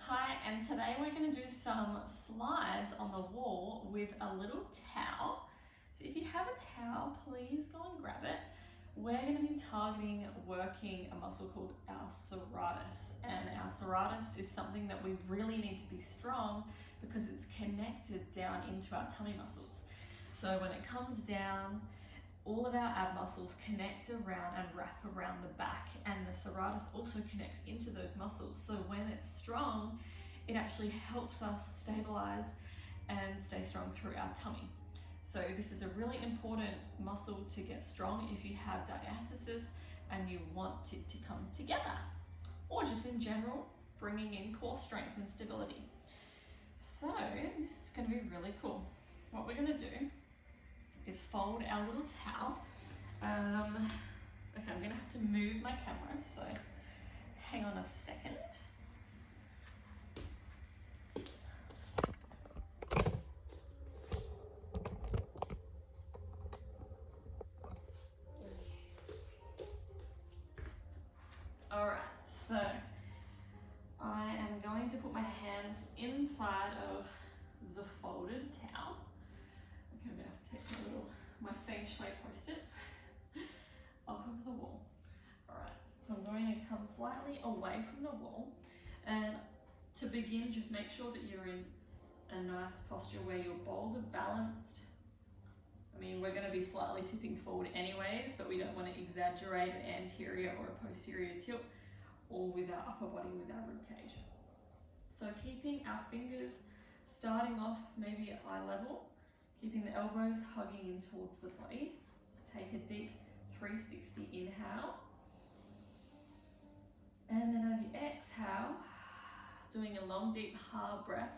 Hi, and today we're going to do some slides on the wall with a little towel. So if you have a towel, please go and grab it. We're going to be targeting working a muscle called our serratus, and our serratus is something that we really need to be strong because it's connected down into our tummy muscles. So when it comes down, all of our ab muscles connect around and wrap around the back, and the serratus also connects into those muscles. So when it's strong, it actually helps us stabilize and stay strong through our tummy. So this is a really important muscle to get strong if you have diastasis and you want it to come together, or just in general, bringing in core strength and stability. So this is going to be really cool. What we're going to do is fold our little towel. Okay, I'm going to have to move my camera, so hang on a second. All right, so I am going to put my hands inside of the folded towel. Okay, I'm going to have to take my feng shui post-it off of the wall. All right, so I'm going to come slightly away from the wall, and to begin, just make sure that you're in a nice posture where your balls are balanced. I mean, we're going to be slightly tipping forward anyways, but we don't want to exaggerate an anterior or a posterior tilt, or with our upper body, with our rib cage. So keeping our fingers starting off maybe at eye level, keeping the elbows hugging in towards the body. Take a deep 360 inhale. And then as you exhale, doing a long, deep, hard breath,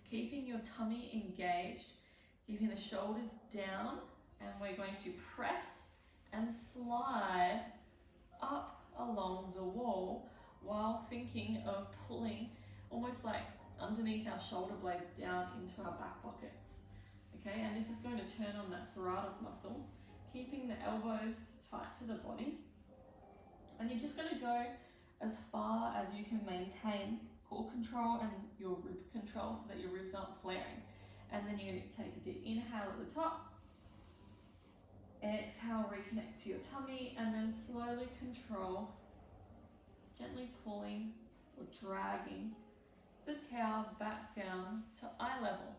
keeping your tummy engaged, keeping the shoulders down, and we're going to press and slide up along the wall while thinking of pulling almost like underneath our shoulder blades down into our back pockets. Okay, and this is going to turn on that serratus muscle, keeping the elbows tight to the body. And you're just going to go as far as you can maintain core control and your rib control so that your ribs aren't flaring. And then you're going to take a deep inhale at the top. Exhale, reconnect to your tummy, and then slowly control, gently pulling or dragging the towel back down to eye level.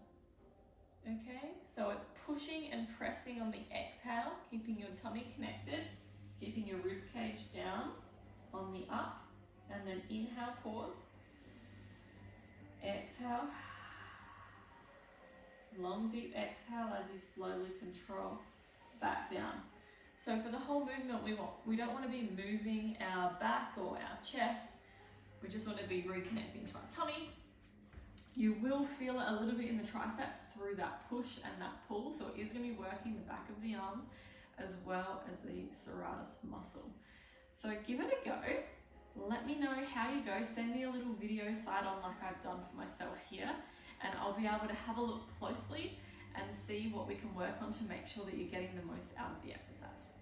Okay, so it's pushing and pressing on the exhale, keeping your tummy connected, keeping your rib cage down on the up, and then inhale, pause, exhale, long deep exhale as you slowly control back down. So for the whole movement, we don't want to be moving our back or our chest. We just want to be reconnecting to our tummy. You will feel it a little bit in the triceps through that push and that pull, so it is going to be working the back of the arms as well as the serratus muscle. So give it a go. Let me know how you go. Send me a little video side on like I've done for myself here, and I'll be able to have a look closely and see what we can work on to make sure that you're getting the most out of the exercise.